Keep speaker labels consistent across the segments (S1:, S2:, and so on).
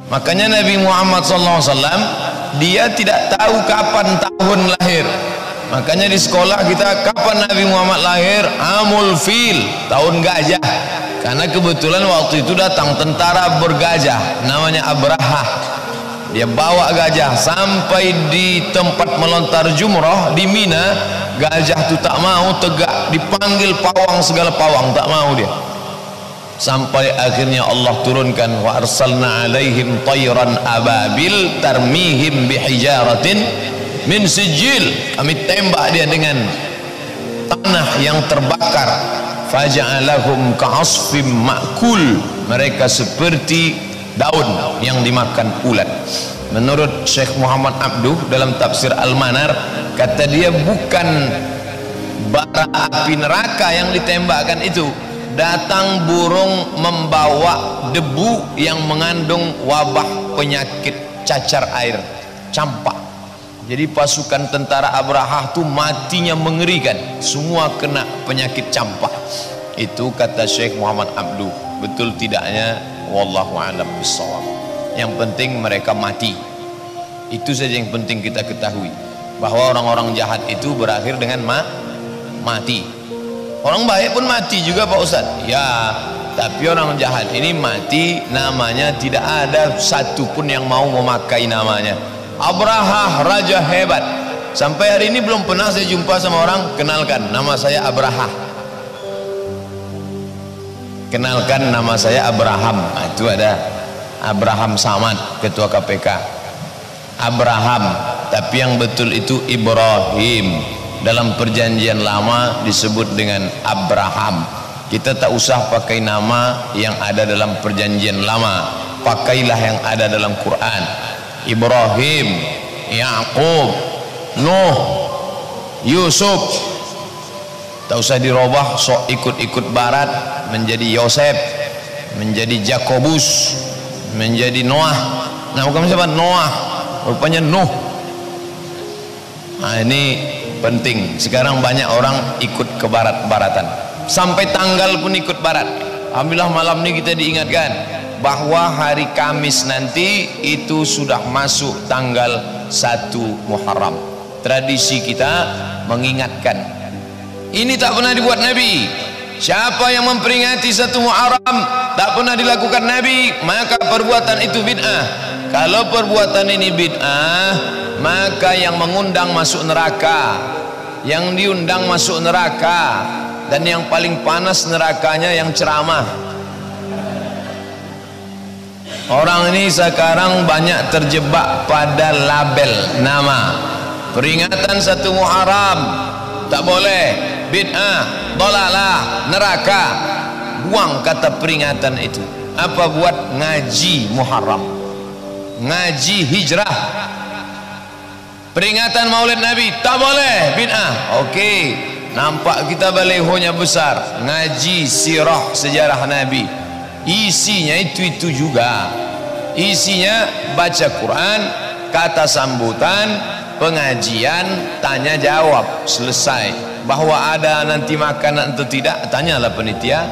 S1: Makanya Nabi Muhammad SAW dia tidak tahu kapan tahun lahir. Makanya di sekolah kita, kapan Nabi Muhammad lahir? Amul Fil, tahun gajah. Karena kebetulan waktu itu datang tentara bergajah namanya Abrahah. Dia bawa gajah sampai di tempat melontar jumrah di Mina. Gajah itu tak mau, tegak, dipanggil pawang, segala pawang tak mau dia. Sampai akhirnya Allah turunkan wa arsalna alaihim tayran ababil tarmihim bihijaratin min sijil. Kami tembak dia dengan tanah yang terbakar. Faja'alahum ka'asfim ma'kul. Mereka seperti daun yang dimakan ulat. Menurut Syekh Muhammad Abduh dalam tafsir Al-Manar, kata dia bukan bara api neraka yang ditembakkan itu, datang burung membawa debu yang mengandung wabah penyakit cacar air, campak. Jadi pasukan tentara Abrahah itu matinya mengerikan, semua kena penyakit campak. Itu kata Syekh Muhammad Abduh. Betul tidaknya wallahu a'lam bissawab. Yang penting mereka mati. Itu saja yang penting kita ketahui, bahwa orang-orang jahat itu berakhir dengan mati. Orang baik pun mati juga Pak Ustadz. Ya, tapi orang jahat ini mati, namanya tidak ada satupun yang mau memakai namanya. Abrahah, raja hebat. Sampai hari ini belum pernah saya jumpa sama orang, kenalkan nama saya Abrahah. Kenalkan nama saya Abraham. Nah, itu ada Abraham Samad, ketua KPK. Abraham, tapi yang betul itu Ibrahim. Dalam perjanjian lama disebut dengan Abraham. Kita tak usah pakai nama yang ada dalam perjanjian lama, pakailah yang ada dalam Quran. Ibrahim, Yaqub, Nuh, Yusuf. Tak usah dirubah sok ikut-ikut barat menjadi Yosef, menjadi Jakobus, menjadi Noah. Nah, bukan siapa? Noah, rupanya Nuh. Nah, ini penting. Sekarang banyak orang ikut ke barat-baratan, sampai tanggal pun ikut barat. Alhamdulillah malam ini kita diingatkan bahwa hari Kamis nanti itu sudah masuk tanggal 1 Muharram. Tradisi kita mengingatkan. Ini tak pernah dibuat Nabi. Siapa yang memperingati 1 Muharram tak pernah dilakukan Nabi, maka perbuatan itu bid'ah. Kalau perbuatan ini bid'ah, maka yang mengundang masuk neraka, yang diundang masuk neraka, dan yang paling panas nerakanya yang ceramah. Orang ini sekarang banyak terjebak pada label nama. Peringatan 1 Muharram tak boleh, bid'ah, dolalah, neraka. Buang kata peringatan itu. Apa buat ngaji Muharram, ngaji hijrah. Peringatan Maulid Nabi tak boleh, bid'ah. Oke, nampak kita balehonya besar, ngaji sirah sejarah Nabi. Isinya itu juga. Isinya baca Quran, kata sambutan, pengajian, tanya jawab, selesai. Bahwa ada nanti makanan atau tidak, tanyalah panitia.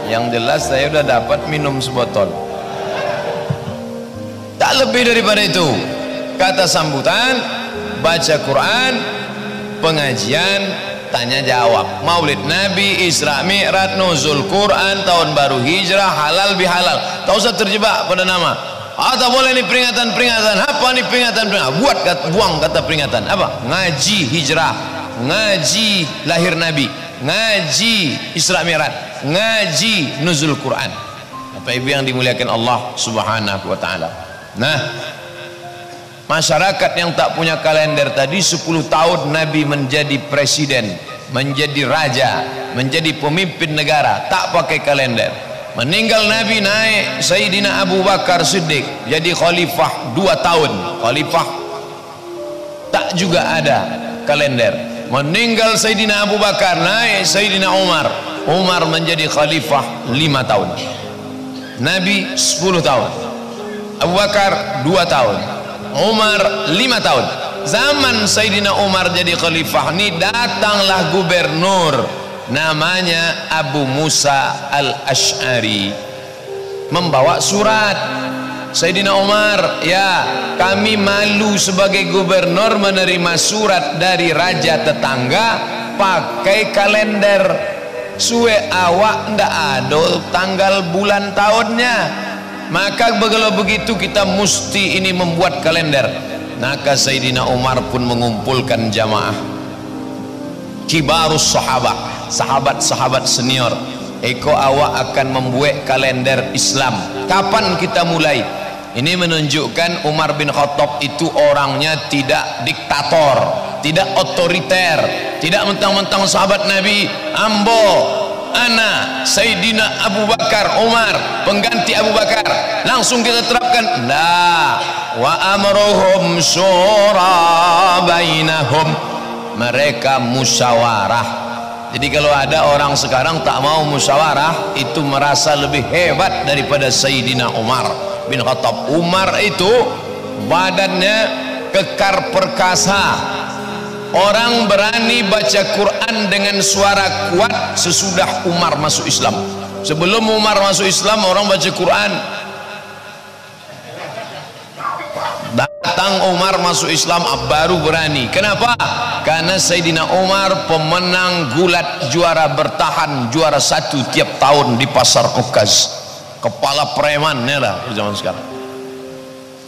S1: Yang jelas saya sudah dapat minum sebotol. Tak lebih daripada itu. Kata sambutan, baca Quran, pengajian, tanya jawab, Maulid Nabi, Isra Mi'raj, nuzul Quran, tahun baru hijrah, halal bihalal. Tak usah terjebak pada nama. Tak boleh ni peringatan-peringatan. Apa ni peringatan-peringatan? Buang kata peringatan. Apa? Ngaji hijrah, ngaji lahir Nabi, ngaji Isra Mi'raj, ngaji nuzul Quran. Bapak Ibu yang dimuliakan Allah Subhanahu wa taala. Nah, masyarakat yang tak punya kalender tadi, 10 tahun Nabi menjadi presiden, menjadi raja, menjadi pemimpin negara, tak pakai kalender. Meninggal Nabi, naik Sayyidina Abu Bakar Siddiq jadi khalifah 2 tahun. Khalifah tak juga ada kalender. Meninggal Sayyidina Abu Bakar, naik Sayyidina Umar. Umar menjadi khalifah 5 tahun. Nabi 10 tahun. Abu Bakar 2 tahun. Umar 5 tahun. Zaman Sayyidina Umar jadi khalifah ni, datanglah gubernur namanya Abu Musa al-Ash'ari. membawa surat. Sayyidina Umar, ya kami malu sebagai gubernur menerima surat dari raja tetangga pakai kalender. Suwe awak ndak ada tanggal bulan tahunnya, maka kalau begitu kita mesti ini membuat kalender. Maka Sayyidina Umar pun mengumpulkan jamaah kibarus sahabat, sahabat-sahabat senior. Eko awak akan membuat kalender Islam. Kapan kita mulai? Ini menunjukkan Umar bin Khattab itu orangnya tidak diktator, tidak otoriter, tidak mentang-mentang sahabat Nabi, ambo, ana, Sayyidina Abu Bakar, Umar, pengganti Abu Bakar, langsung kita terapkan. Nah, wa amruhum syura bainahum, mereka musyawarah. Jadi kalau ada orang sekarang tak mau musyawarah, itu merasa lebih hebat daripada Sayyidina Umar bin Khattab. Umar itu badannya kekar perkasa, orang berani baca Quran dengan suara kuat sesudah Umar masuk Islam. Sebelum Umar masuk Islam, orang baca Quran. Datang Umar masuk Islam baru berani. Kenapa? Karena Sayyidina Umar pemenang gulat, juara bertahan, juara 1 tiap tahun di pasar Ukaz. Kepala premannya lah zaman sekarang.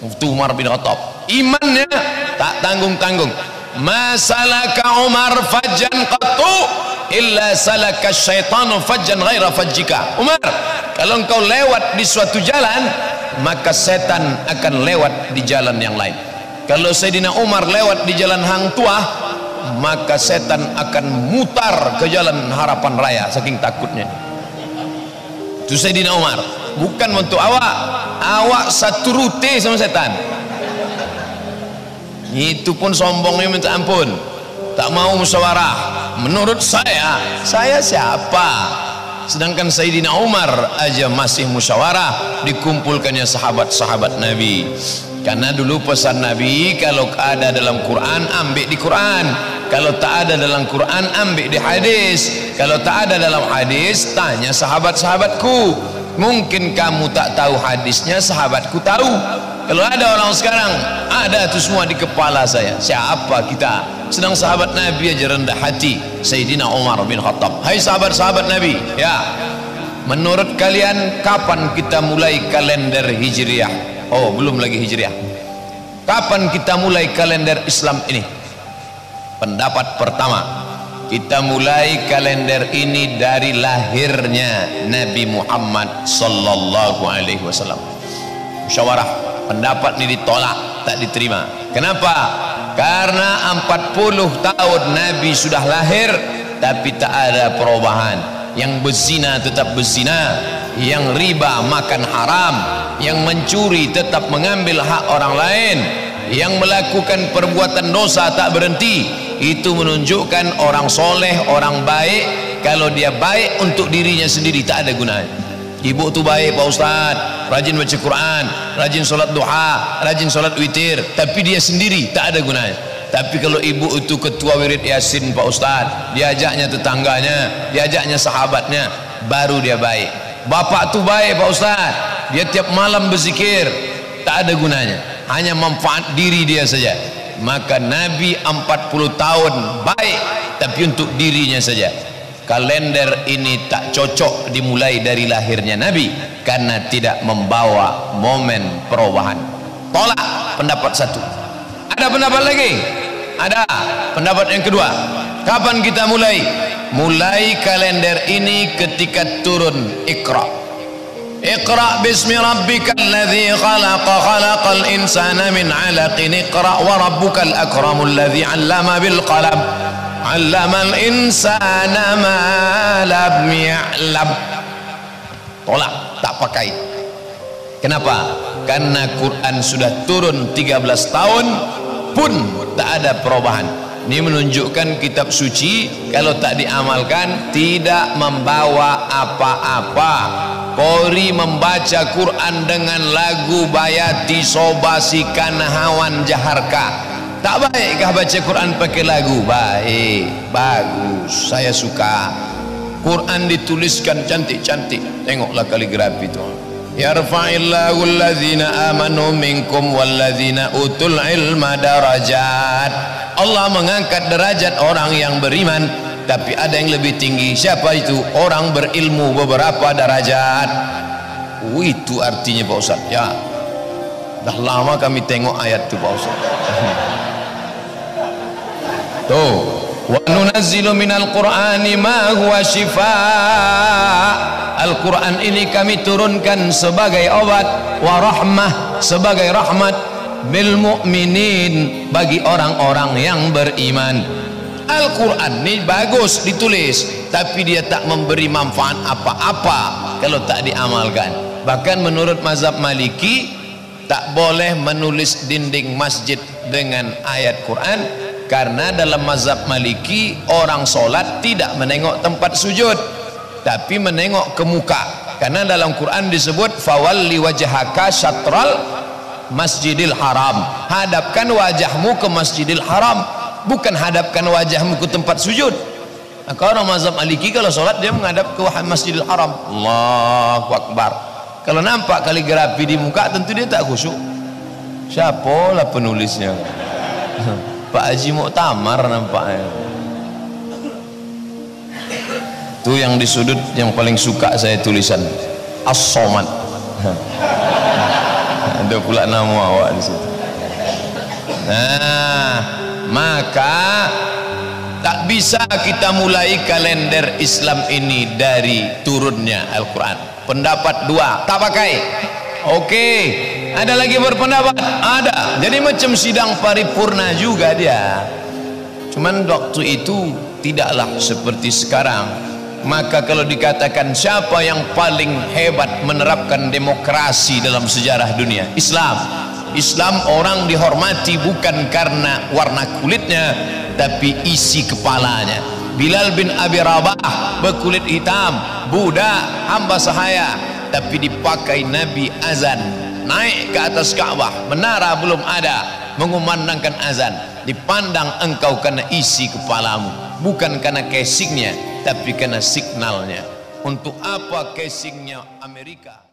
S1: Itu Umar bin Khattab. Imannya tak tanggung-tanggung. Masalaka Umar fajjan qattu illa salaka syaitanu fajjan ghaira fajjika. Umar, kalau engkau lewat di suatu jalan, maka setan akan lewat di jalan yang lain. Kalau Sayyidina Umar lewat di jalan Hang Tuah, maka setan akan mutar ke jalan Harapan Raya, saking takutnya. Itu Sayyidina Umar. Bukan untuk awak satu rute sama setan. Itu pun sombongnya minta ampun, tak mau musyawarah. Menurut saya siapa? Sedangkan Sayyidina Umar aja masih musyawarah, dikumpulkannya sahabat-sahabat Nabi. Karena dulu pesan Nabi, kalau ada dalam Quran ambil di Quran, kalau tak ada dalam Quran ambil di hadis, kalau tak ada dalam hadis tanya sahabat-sahabatku. Mungkin kamu tak tahu hadisnya, sahabatku tahu. Kalau ada orang sekarang ada itu semua di kepala saya, siapa kita? Sedang sahabat Nabi aja rendah hati. Sayyidina Umar bin Khattab. Hai sahabat-sahabat Nabi, ya, menurut kalian kapan kita mulai kalender Hijriah? Oh, belum lagi Hijriah. Kapan kita mulai kalender Islam ini? Pendapat pertama, kita mulai kalender ini dari lahirnya Nabi Muhammad sallallahu alaihi wasallam. Musyawarah, pendapat ini ditolak, tak diterima. Kenapa? Karena 40 tahun Nabi sudah lahir tapi tak ada perubahan. Yang berzina tetap berzina, yang riba makan haram, yang mencuri tetap mengambil hak orang lain, yang melakukan perbuatan dosa tak berhenti. Itu menunjukkan orang soleh, orang baik. Kalau dia baik untuk dirinya sendiri tak ada gunanya. Ibu tu baik Pak Ustaz, rajin baca Quran, rajin solat duha, rajin solat witir, tapi dia sendiri tak ada gunanya. Tapi kalau ibu itu ketua wirid Yasin Pak Ustaz, diajaknya tetangganya, diajaknya sahabatnya, baru dia baik. Bapak tu baik Pak Ustaz, dia tiap malam berzikir, tak ada gunanya, hanya manfaat diri dia saja. Maka Nabi 40 tahun baik, tapi untuk dirinya saja. Kalender ini tak cocok dimulai dari lahirnya Nabi, karena tidak membawa momen perubahan. Tolak pendapat satu. Ada pendapat lagi? Ada pendapat yang kedua. Kapan kita mulai? Mulai kalender ini ketika turun Iqra. Iqra bismi rabbikal ladzi khalaqa khalaqal insana min 'alaqin. Iqra wa rabbukal akramul ladzi 'allama bil qalam 'allamal insana ma lam ya'lam. Tolak, tak pakai. Kenapa? Karena Quran sudah turun 13 tahun pun tak ada perubahan. Ini menunjukkan kitab suci kalau tak diamalkan tidak membawa apa-apa. Kori membaca Quran dengan lagu bayati sobasikan hawan jaharka. Tak baikkah baca Quran pakai lagu? Baik, bagus, saya suka. Quran dituliskan cantik-cantik, tengoklah kaligrafi itu. Yarfa'illahu allazina amanu minkum wallazina utul ilma darajat. Allah mengangkat derajat orang yang beriman, tapi ada yang lebih tinggi. Siapa itu? Orang berilmu beberapa derajat. Itu artinya Pak Ustaz. Ya, dah lama kami tengok ayat itu Pak Ustaz. Tuh, wa nunazzilu minal qur'ani ma huwa shifaa. Al-Quran ini kami turunkan sebagai obat, wa rahmah, sebagai rahmat, bil mu'minin, bagi orang-orang yang beriman. Al-Quran ini bagus ditulis, tapi dia tak memberi manfaat apa-apa kalau tak diamalkan. Bahkan menurut mazhab Maliki, tak boleh menulis dinding masjid dengan ayat Quran, karena dalam mazhab Maliki orang solat tidak menengok tempat sujud, tapi menengok ke muka. Karena dalam Quran disebut fawalli wajhaka syatral masjidil haram, hadapkan wajahmu ke masjidil haram, bukan hadapkan wajahmu ke tempat sujud. Maka orang mazhab Maliki kalau sholat dia menghadap ke masjidil haram. Allahu Akbar. Kalau nampak kaligrafi di muka tentu dia tak khusyuk. Siapalah penulisnya? Pak Haji Muktamar nampaknya. Itu yang di sudut yang paling suka saya tulisan As-Somad. Ada pula nama awak di situ. Nah, maka tak bisa kita mulai kalender Islam ini dari turunnya Al-Quran. Pendapat dua, tak pakai. Oke, ada lagi berpendapat? Ada. Jadi macam sidang paripurna juga dia. Cuman waktu itu tidaklah seperti sekarang. Maka kalau dikatakan siapa yang paling hebat menerapkan demokrasi dalam sejarah dunia? Islam. Islam orang dihormati bukan karena warna kulitnya, tapi isi kepalanya. Bilal bin Abi Rabah berkulit hitam, budak, hamba sahaya, tapi dipakai Nabi azan, naik ke atas Ka'bah, menara belum ada, mengumandangkan azan. Dipandang engkau karena isi kepalamu, bukan karena casingnya, tapi karena signalnya. Untuk apa casingnya Amerika?